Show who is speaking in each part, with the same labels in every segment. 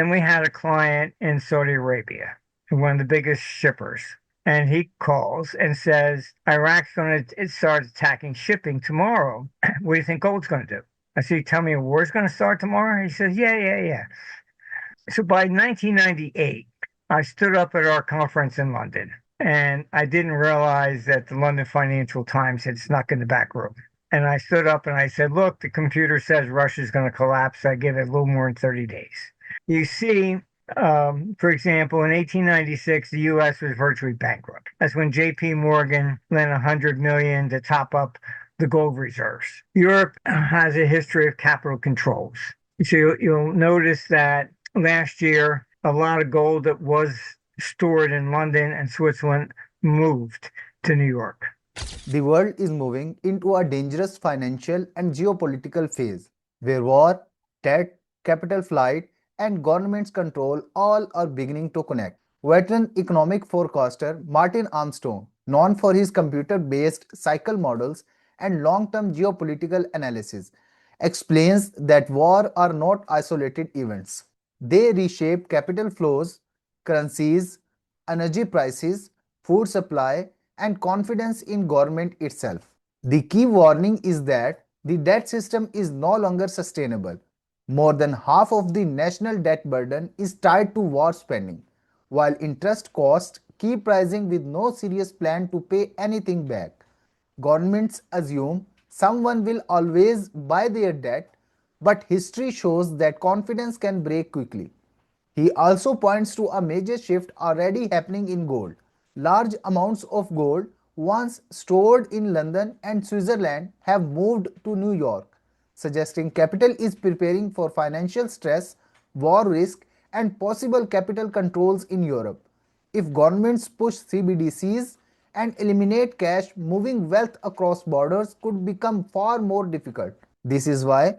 Speaker 1: And we had a client in Saudi Arabia, one of the biggest shippers. And he calls and says, Iraq's going to start attacking shipping tomorrow. What do you think gold's going to do? I said, you tell me a war's going to start tomorrow? He says, yeah, yeah, yeah. So by 1998, I stood up at our conference in London, and I didn't realize that the London Financial Times had snuck in the back room. And I stood up and I said, look, the computer says Russia's going to collapse. I give it a little more than 30 days. You see, for example, in 1896, the U.S. was virtually bankrupt. That's when J.P. Morgan lent 100 million to top up the gold reserves. Europe has a history of capital controls. So you'll notice that last year, a lot of gold that was stored in London and Switzerland moved to New York.
Speaker 2: The world is moving into a dangerous financial and geopolitical phase where war, debt, capital flight, and government's control all are beginning to connect. Veteran economic forecaster Martin Armstrong, known for his computer based cycle models and long term geopolitical analysis, explains that war are not isolated events. They reshape capital flows, currencies, energy prices, food supply, and confidence in government itself. The key warning is that the debt system is no longer sustainable. More than half of the national debt burden is tied to war spending, while interest costs keep rising with no serious plan to pay anything back. Governments assume someone will always buy their debt, but history shows that confidence can break quickly. He also points to a major shift already happening in gold. Large amounts of gold, once stored in London and Switzerland, have moved to New York, suggesting capital is preparing for financial stress, war risk, and possible capital controls in Europe. If governments push CBDCs and eliminate cash, moving wealth across borders could become far more difficult. This is why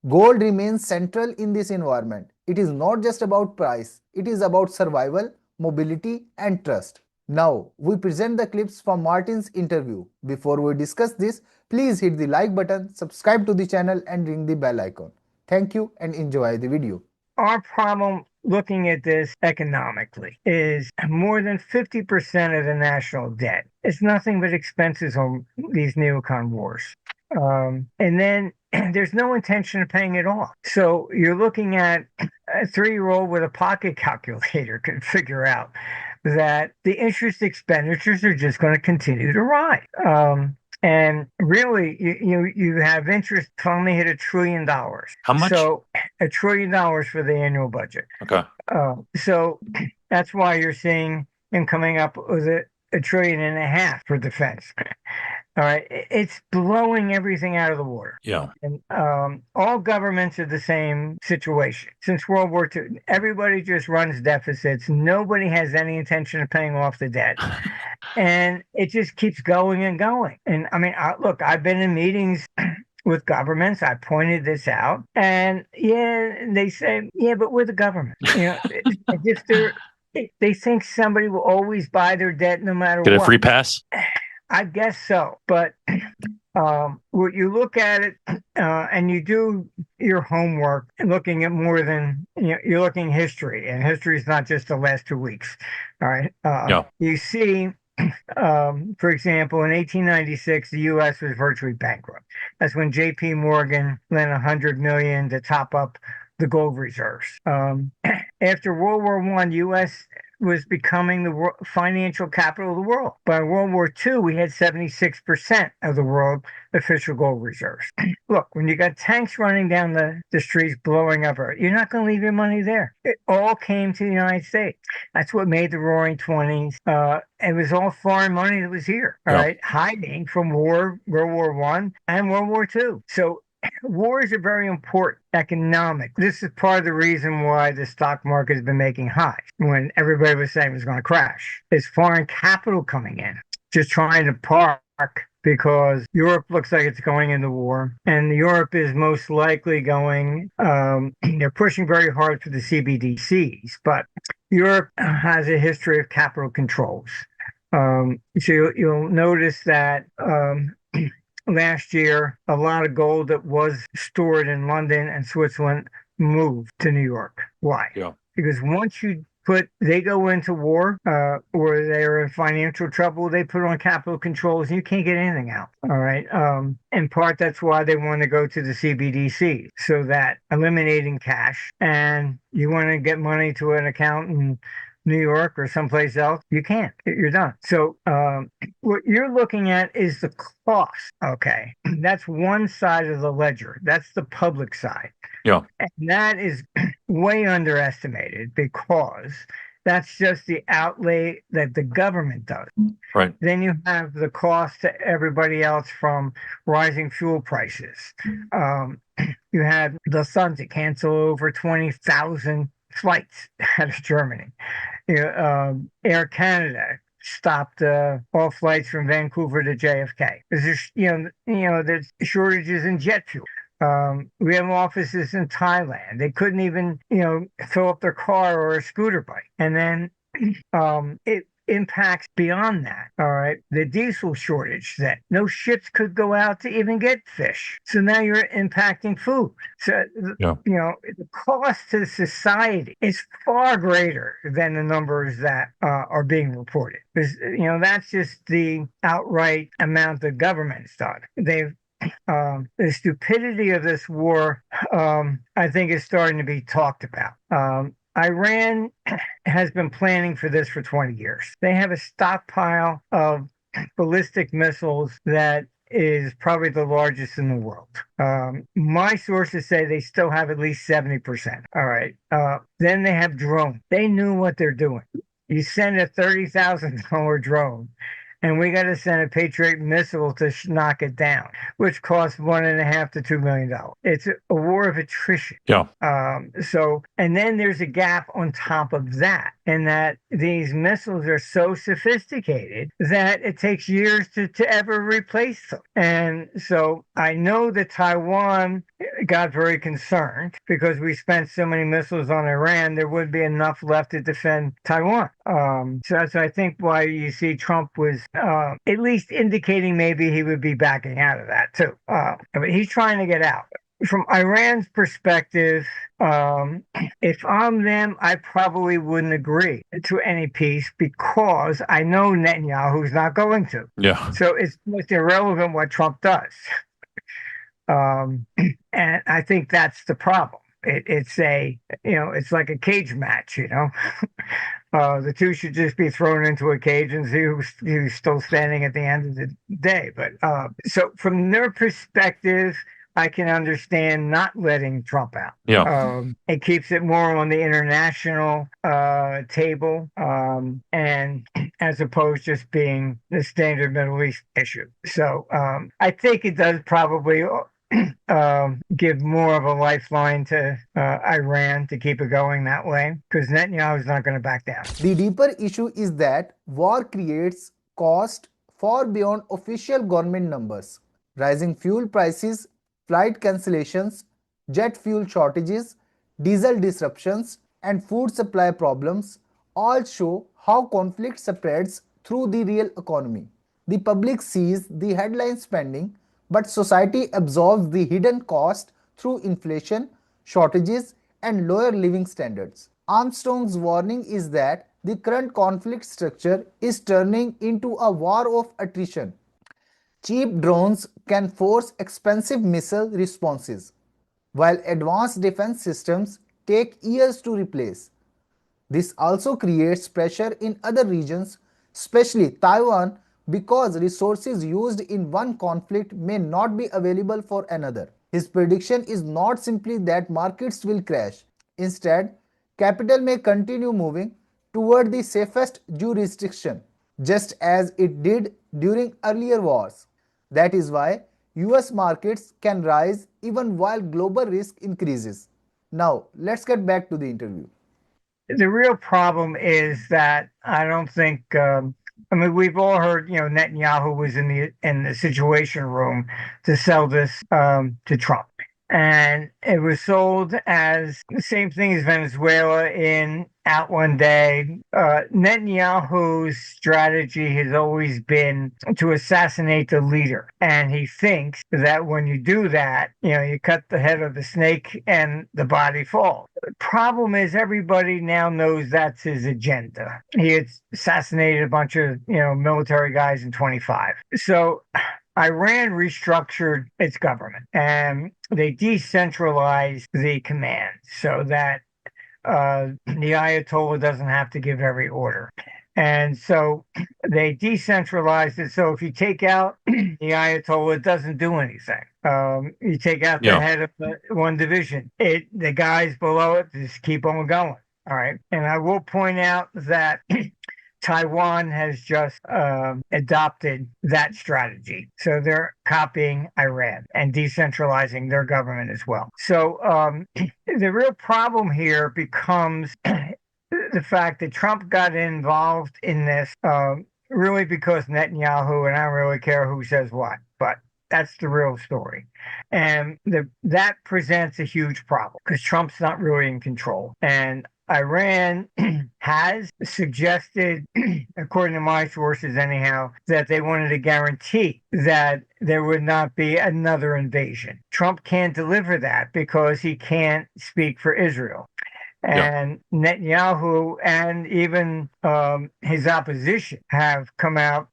Speaker 2: gold remains central in this environment. It is not just about price, it is about survival, mobility, and trust. Now, we present the clips from Martin's interview. Before we discuss this, please hit the like button, subscribe to the channel, and ring the bell icon. Thank you and enjoy the video.
Speaker 1: Our problem looking at this economically is more than 50% of the national debt. It's nothing but expenses on these neocon wars. And then there's no intention of paying it off. So you're looking at a 3-year-old with a pocket calculator can figure out that the interest expenditures are just going to continue to rise. And really, you have interest finally hit $1 trillion.
Speaker 3: How much?
Speaker 1: So $1 trillion for the annual budget.
Speaker 3: Okay.
Speaker 1: So that's why you're seeing him coming up with $1.5 trillion for defense. All right, it's blowing everything out of the water.
Speaker 3: Yeah.
Speaker 1: And all governments are the same situation. Since World War II, everybody just runs deficits. Nobody has any intention of paying off the debt. And it just keeps going and going. And I mean, look, I've been in meetings with governments. I pointed this out. And yeah, they say, yeah, but we're the government. They think somebody will always buy their debt no matter
Speaker 3: Get
Speaker 1: what.
Speaker 3: a free pass?
Speaker 1: I guess so. But what you look at it and you do your homework looking at more than, you're looking history. And history is not just the last 2 weeks. All right.
Speaker 3: Yeah.
Speaker 1: You see, for example, in 1896, the U.S. was virtually bankrupt. That's when J.P. Morgan lent 100 million to top up the gold reserves. After World War I, U.S. was becoming the financial capital of the world. By World War II, we had 76% of the world official gold reserves. Look, when you got tanks running down the streets blowing up, you're not going to leave your money there. It all came to the United States. That's what made the Roaring Twenties. It was all foreign money that was here, all right, hiding from World War I and World War II. So wars are very important economic. This is part of the reason why the stock market has been making highs when everybody was saying it was going to crash. It's foreign capital coming in, just trying to park because Europe looks like it's going into war, and Europe is most likely going, they're pushing very hard for the CBDCs, but Europe has a history of capital controls. So you'll notice that last year, a lot of gold that was stored in London and Switzerland moved to New York. Why?
Speaker 3: Yeah.
Speaker 1: because once they go into war, or they're in financial trouble, they put on capital controls and you can't get anything out. All right. In part, that's why they want to go to the CBDC, so that eliminating cash, and you want to get money to an account in New York or someplace else, you can't. You're done. So what you're looking at is the cost. Okay. That's one side of the ledger. That's the public side.
Speaker 3: Yeah.
Speaker 1: And that is way underestimated, because that's just the outlay that the government does.
Speaker 3: Right.
Speaker 1: Then you have the cost to everybody else from rising fuel prices. You had the Lufthansa cancel over 20,000 flights out of Germany. Air Canada stopped all flights from Vancouver to JFK. There's there's shortages in jet fuel. We have offices in Thailand. They couldn't even, fill up their car or a scooter bike. And then it impacts beyond that. All right. The diesel shortage, that no ships could go out to even get fish. So now you're impacting food. So,
Speaker 3: Yeah.
Speaker 1: The cost to society is far greater than the numbers that are being reported. Because, that's just the outright amount the government's done. The stupidity of this war, I think, is starting to be talked about. Iran has been planning for this for 20 years. They have a stockpile of ballistic missiles that is probably the largest in the world. My sources say they still have at least 70%. All right. Then they have drones. They knew what they're doing. You send a $30,000 drone, and we got to send a Patriot missile to knock it down, which costs $1.5 to $2 million. It's a war of attrition.
Speaker 3: Yeah.
Speaker 1: And then there's a gap on top of that, in that these missiles are so sophisticated that it takes years to ever replace them. And so I know that Taiwan got very concerned, because we spent so many missiles on Iran, there would be enough left to defend Taiwan. So that's, I think, why you see Trump was at least indicating maybe he would be backing out of that too. But he's trying to get out. From Iran's perspective, if I'm them, I probably wouldn't agree to any peace, because I know Netanyahu's not going to.
Speaker 3: Yeah.
Speaker 1: So it's most irrelevant what Trump does. And I think that's the problem. It's like a cage match, The two should just be thrown into a cage and see who's still standing at the end of the day. But so from their perspective, I can understand not letting Trump out.
Speaker 3: Yeah.
Speaker 1: It keeps it more on the international table, and as opposed to just being the standard Middle East issue. So I think it does probably give more of a lifeline to Iran to keep it going that way, because Netanyahu is not going to back down.
Speaker 2: The deeper issue is that war creates cost far beyond official government numbers. Rising fuel prices, flight cancellations, jet fuel shortages, diesel disruptions, and food supply problems all show how conflict spreads through the real economy. The public sees the headline spending, but society absorbs the hidden cost through inflation, shortages, and lower living standards. Armstrong's warning is that the current conflict structure is turning into a war of attrition. Cheap drones can force expensive missile responses, while advanced defense systems take years to replace. This also creates pressure in other regions, especially Taiwan, because resources used in one conflict may not be available for another. His prediction is not simply that markets will crash. Instead, capital may continue moving toward the safest jurisdiction, just as it did during earlier wars. That is why US markets can rise even while global risk increases. Now, let's get back to the interview.
Speaker 1: The real problem is that I don't think. We've all heard, Netanyahu was in the Situation Room to sell this to Trump. and it was sold as the same thing as Venezuela in out one day. Netanyahu's strategy has always been to assassinate the leader, and he thinks that when you do that, you cut the head of the snake and the body falls. The problem is everybody now knows that's his agenda. He had assassinated a bunch of military guys in 25. So Iran restructured its government and they decentralized the command so that the Ayatollah doesn't have to give every order. And so they decentralized it. So if you take out the Ayatollah, it doesn't do anything. You take out the
Speaker 3: Yeah.
Speaker 1: head of one division, the guys below it just keep on going. All right. And I will point out that Taiwan has just adopted that strategy. So they're copying Iran and decentralizing their government as well. So the real problem here becomes the fact that Trump got involved in this really because Netanyahu, and I don't really care who says what, but that's the real story. And that presents a huge problem because Trump's not really in control. And Iran has suggested, according to my sources anyhow, that they wanted to guarantee that there would not be another invasion. Trump can't deliver that because he can't speak for Israel. And Netanyahu and even his opposition have come out.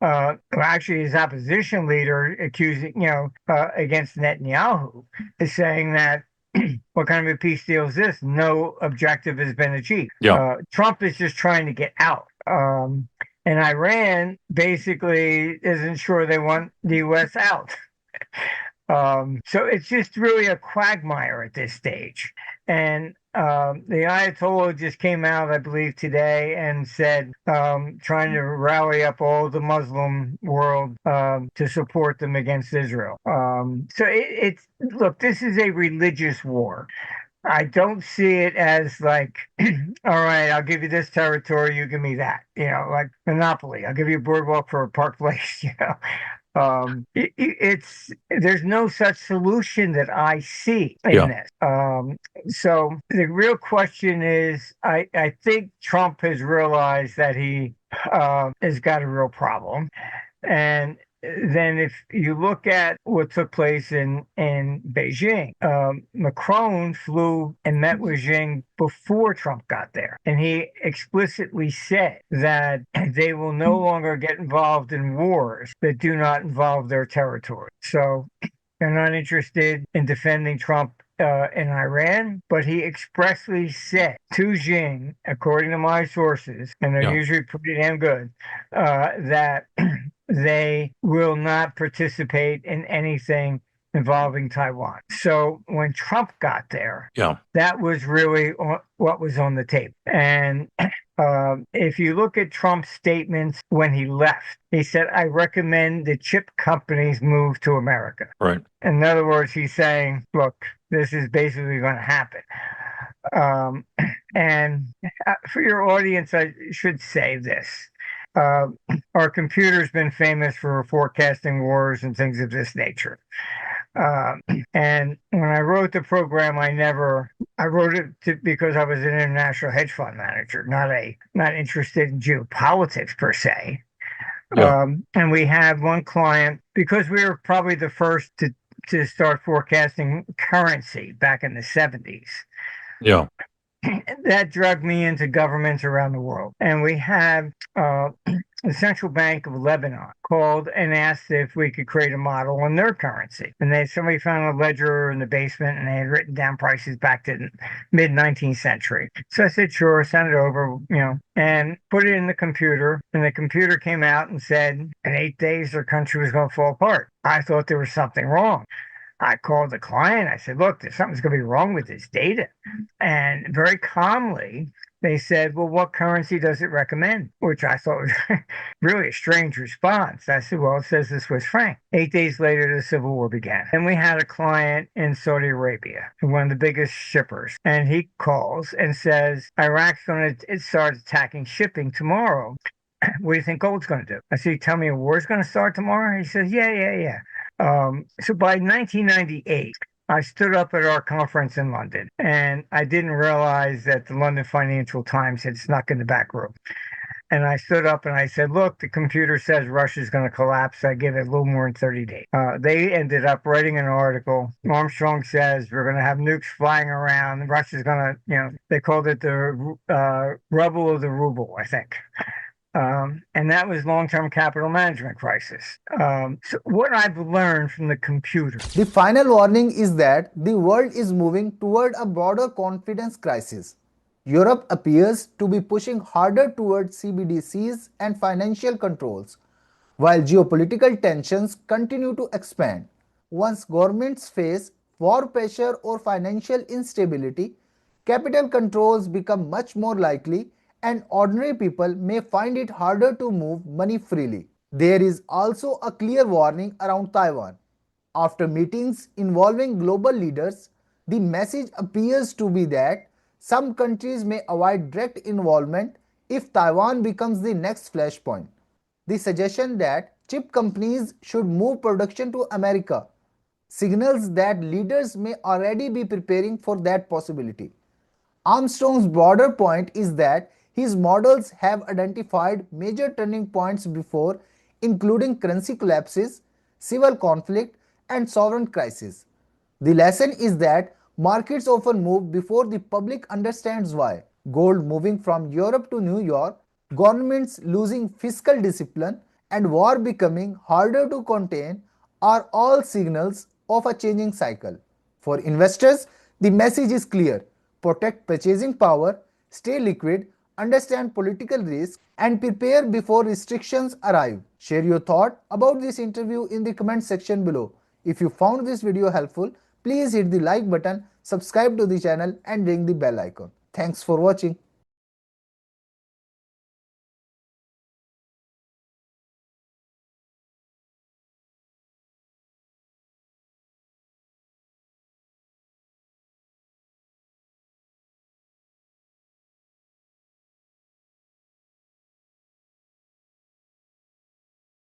Speaker 1: Actually, his opposition leader accusing, against Netanyahu is saying that what kind of a peace deal is this? No objective has been achieved. Trump is just trying to get out. And Iran basically isn't sure they want the U.S. out. So it's just really a quagmire at this stage. And the Ayatollah just came out, I believe, today and said, trying to rally up all the Muslim world to support them against Israel. So it's look, this is a religious war. I don't see it as like, all right, I'll give you this territory, you give me that, like Monopoly. I'll give you a boardwalk for a Park Place, there's no such solution that I see in this. So the real question is, I think Trump has realized that he has got a real problem. And then if you look at what took place in Beijing, Macron flew and met with Xi before Trump got there. And he explicitly said that they will no longer get involved in wars that do not involve their territory. So they're not interested in defending Trump in Iran, but he expressly said to Xi, according to my sources, and they're usually pretty damn good, that they will not participate in anything involving Taiwan. So when Trump got there, that was really what was on the table. And if you look at Trump's statements when he left, he said, I recommend the chip companies move to America.
Speaker 3: Right.
Speaker 1: In other words, he's saying, look, this is basically going to happen. And for your audience, I should say this. Our computer's been famous for forecasting wars and things of this nature. And when I wrote the program, I wrote it because I was an international hedge fund manager, not interested in geopolitics per se. And we had one client, because we were probably the first to start forecasting currency back in the 70s. That dragged me into governments around the world. And we had the Central Bank of Lebanon called and asked if we could create a model on their currency. And somebody found a ledger in the basement and they had written down prices back to the mid-19th century. So I said, sure, send it over, and put it in the computer. And the computer came out and said, in 8 days, their country was going to fall apart. I thought there was something wrong. I called the client. I said, look, something's going to be wrong with this data. And very calmly, they said, well, what currency does it recommend? Which I thought was really a strange response. I said, well, it says the Swiss franc. 8 days later, the Civil War began. And we had a client in Saudi Arabia, one of the biggest shippers. And he calls and says, Iraq's going to start attacking shipping tomorrow. What do you think gold's going to do? I said, you tell me a war's going to start tomorrow? He says, yeah. So by 1998, I stood up at our conference in London, and I didn't realize that the London Financial Times had snuck in the back room. And I stood up and I said, look, the computer says Russia's going to collapse. I give it a little more than 30 days. They ended up writing an article. Armstrong says we're going to have nukes flying around. Russia's going to, they called it the rubble of the ruble, I think. And that was long-term capital management crisis. So what I've learned from the computer.
Speaker 2: The final warning is that the world is moving toward a broader confidence crisis. Europe appears to be pushing harder towards CBDCs and financial controls, while geopolitical tensions continue to expand. Once governments face war pressure or financial instability, capital controls become much more likely and ordinary people may find it harder to move money freely. There is also a clear warning around Taiwan. After meetings involving global leaders, the message appears to be that some countries may avoid direct involvement if Taiwan becomes the next flashpoint. The suggestion that chip companies should move production to America signals that leaders may already be preparing for that possibility. Armstrong's broader point is that his models have identified major turning points before, including currency collapses, civil conflict, and sovereign crises. The lesson is that markets often move before the public understands why. Gold moving from Europe to New York, governments losing fiscal discipline, and war becoming harder to contain are all signals of a changing cycle. For investors, the message is clear: protect purchasing power, stay liquid, understand political risk, and prepare before restrictions arrive. Share your thought about this interview in the comment section below. If you found this video helpful, please hit the like button, subscribe to the channel, and ring the bell icon. Thanks for watching.